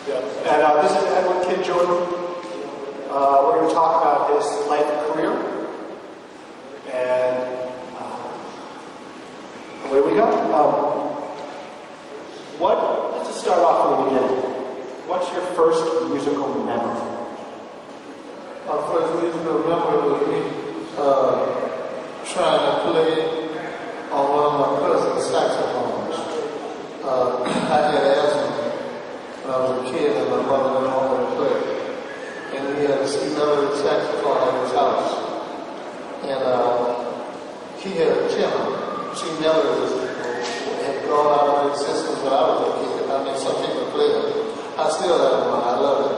Yeah. And this is Edwin Kidd Jordan. We're going to talk about his life and career. And away we go. Let's just start off from the beginning. What's your first musical memory? My first musical memory was me trying to play on one of my cousin's saxophones. I had asthma when I was a kid and my mother didn't want me to play. And he had a C-melody saxophone in his house. And he had a tenor. C-melody had gone out of existence when I was a kid. I mean, some people play it. I still have one. I love it.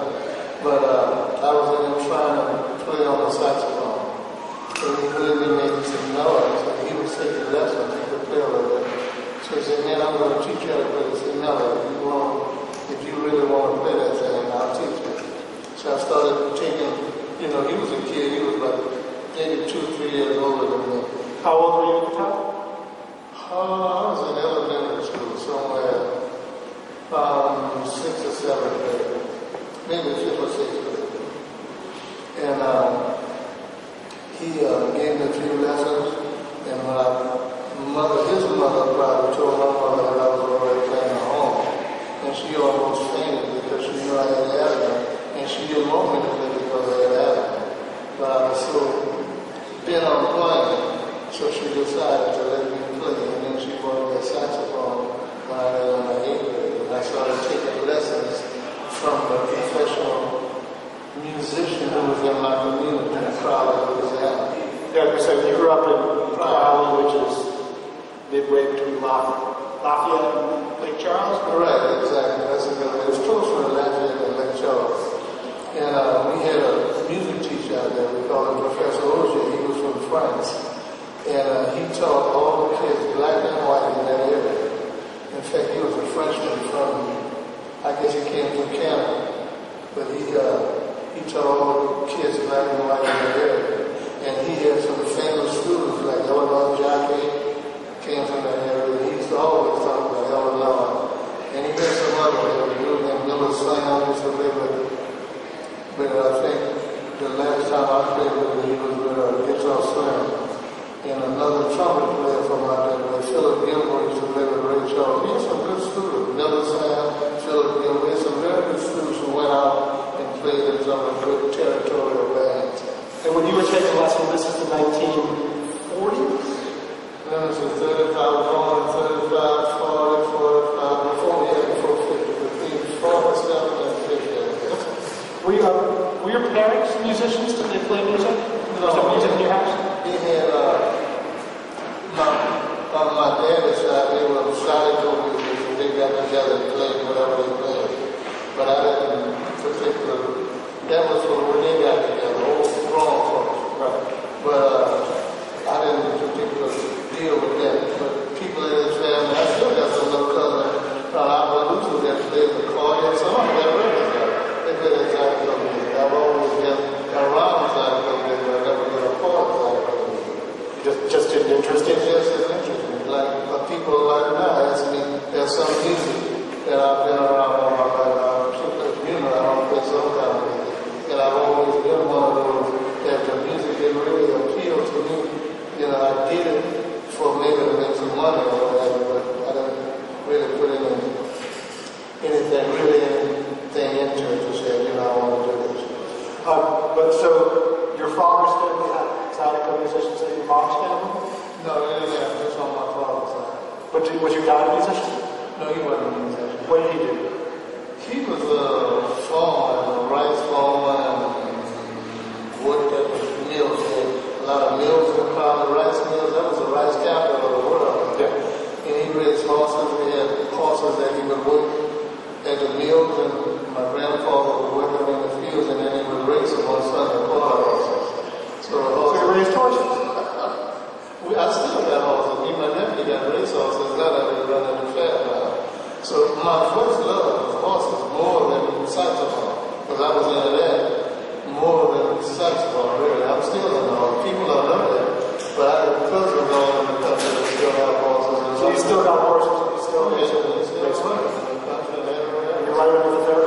But I was in there trying to play on the saxophone. And he really made some noise. And he was taking lessons. He could play a little bit. So he said, man, I'm going to teach you how to play this melody. If you really want to play that thing, I'll teach you. So I started taking, he was a kid. He was like maybe 2-3 years older than me. How old were you at the time? I was in elementary school somewhere. 6th or 7th grade, maybe 5th or 6th grade. And he gave me a few lessons, and when his mother probably told my mother that I was already playing at home, and she almost fainted because she knew I had asthma, and she didn't want me to play because I had asthma. But I was so bent on playing, so she decided to let me play, and then she bought me a saxophone when I was in my 8th grade. I started taking lessons from a professional musician who was in my community in Crowley, Louisiana. Yeah, so you grew up in Crowley, which is midway between Lafayette and Lake Charles? Right, exactly. That's a good. It was closer to Lafayette and Lake Charles. And we had a music teacher out there. We called him Professor Auger. He was from France. And he taught all the kids, black and white, in that area. In fact, he was a Frenchman from, I guess he came from Canada, but he taught all the kids black and white in the area. And he had some famous students like Eleanor Jacquet came from that area. He used to always talk about Eleanor. And he had some other group named Miller Slam used to play with him. But I think the last time I played with him, he was with Guitar Slam. And another trumpet player from out there, Philip Gilmore, used to play with Ray Charles. He had some good students. Miller Sam, Philip Gilmore, he had some very good students who went out and played in some of the good territorial bands. And when you were taking lessons, this is the 1940s? Then it was 35, born in 35, 40, 45, before 50, between 47 and 50. Were your parents musicians? Did they play music? No. Was there music in your house? He had, on my dad's side, they were Zydeco musicians. They got together and played whatever they played. But I didn't particularly, that was for when they got together, old grown folks. Right. But I didn't particularly deal with that. But people in his family, I still got some little cousins from Appaloosa that played the accordion. Some of them got records out. They played that Zydeco music. I've always been around Zydeco music, but I never been a part of Zydeco music. Just didn't interest you? It just didn't interest me. Like people like now ask me, there's some music that I've been around all my life. I don't play some kind of music. And I've always been one of those that the music didn't really appeal to me. I did it for maybe to make some money or whatever, but I didn't really put anything into it to say, I want to do this. But so, your father's family had Zydeco musicians at your mom's family? No, they didn't have this on my father's side. But was your dad a musician? No, he wasn't a musician. What did he do? He was a farmer, a rice farmer, and worked at the mills. He had a lot of mills in the rice mills. That was the rice capital of the world. Yeah. And he raised horses. We had horses that he would work at the mills, and my grandfather would work them in the fields, and then he would race them on Sunday, pull out horses. So you raised horses? I still got horses. Me and my nephew got race horses. Now that we run in the fair now. So my first love was horses more than saxophone, because I was into that more than saxophone, really. I'm still into horses. People don't know that, but I have cousins all in the country that still have horses. So you still got horses? You still race horses? You're right under the fair?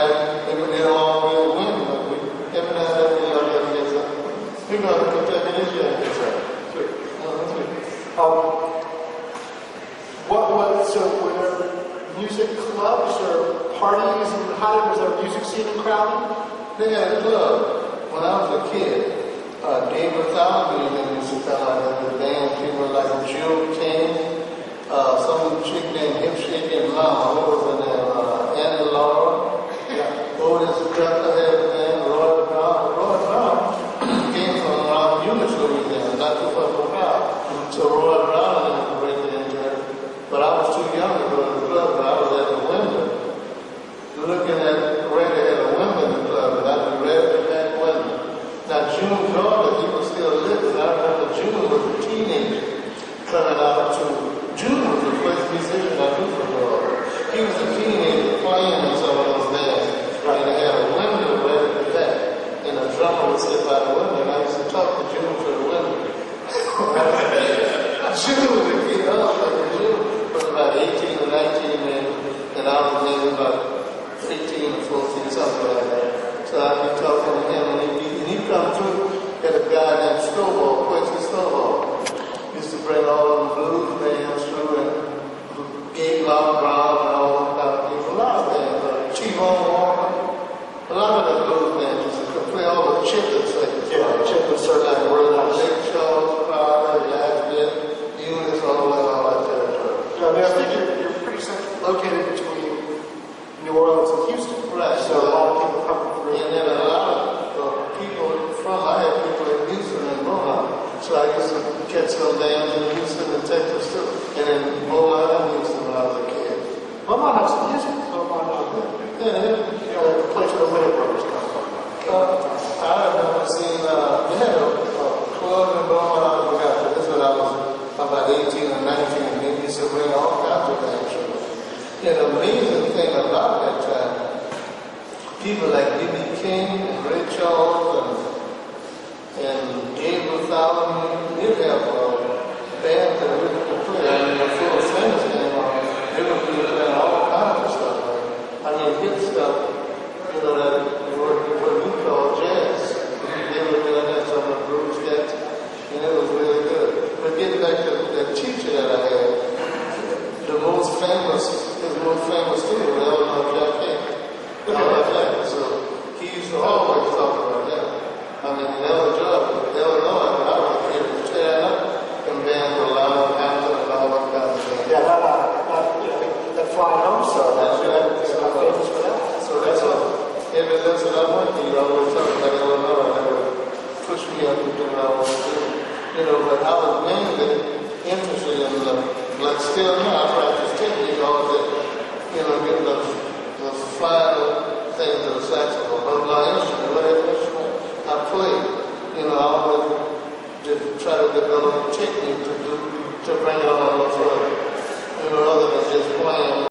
they don't always win, but every now and then we love to get something. We're going to Kentucky this year and get something. So were there music clubs or parties, and how was there a music scene in Crowley? They had a club when I was a kid. Dave Bartholomew and them used to come out there with band. People like Jill King, some chick named Hip Shaking Mama, what was her name? Annie Laura. Otis Drucker had a band. Roy Brown came from around Eunice, Louisiana, not too far from Crowley. So Roy Brown and them were breaking into it. But I was too young to go to the club, but I was at the window looking at Randy at a window in the club, and I was ready to that window. Now, June Jordan, he was still living. I remember June was a teenager coming out to, June was the first musician I knew from Jordan. He was a teenager playing in some of those bands, and they had a window right at the back, and a drummer would sit by the window, and I used to talk to June through the window. June was a kid, I was like, June was about 18 or 19 maybe, and I was maybe about 15 or 14, something like that. So I'd be talking to him, and he'd come through, had a guy named Snowball, Quincy Snowball. Used to bring all them blues bands through, and Gabe Brown and all them kind of people. A lot of bands, T-Bone Walker, a lot of the blues bands used to play all the chitlets, like chitlets, like Lake Charles, Crowley, Lafayette, Eunice, all that territory. I mean, I think you're pretty centrally located between New Orleans and Houston. Right. So a lot of people come through. And then a lot of people I had people in Houston and Beaumont. So I used to catch some bands in Houston and Texas too. And in Beaumont and Houston when I was a kid. Beaumont has some music. Beaumont has good. Yeah, you know, the place where the Winter Brothers come from. I remember seeing, they had a club in Beaumont, I forgot, but this when I was about 18 or 19, and they used to bring all kinds of bands. And the amazing thing about that time, people like B.B. King and Ray Charles and Gabe Bartholomew, they'd have bands that really could play. I mean, before the Singers came on, they would be playing all kinds of stuff. I mean, hit stuff, you know, that what we call jazz. They were doing that, some of the blues cats, and it was really good. But getting back to that teacher that I had, his most famous student was Eleanor Jacquet. So he used to always talk about that. I mean, Illinois, when I was a kid, was tearing up and bands were loud, Hampton, and all that kind of thing. Yeah, that Flying Home song. That's right. I'm famous for that. So that's all. Every lesson I went to, you always tell me about Illinois, and they would push me up to do what I want to do. You know, but I was mainly interested in like still now, I practice technique all day. You know, getting those final things of the saxophone, but my instrument, whatever instrument I play, you know, I always just try to develop a technique to bring it on the road. You know, other than just playing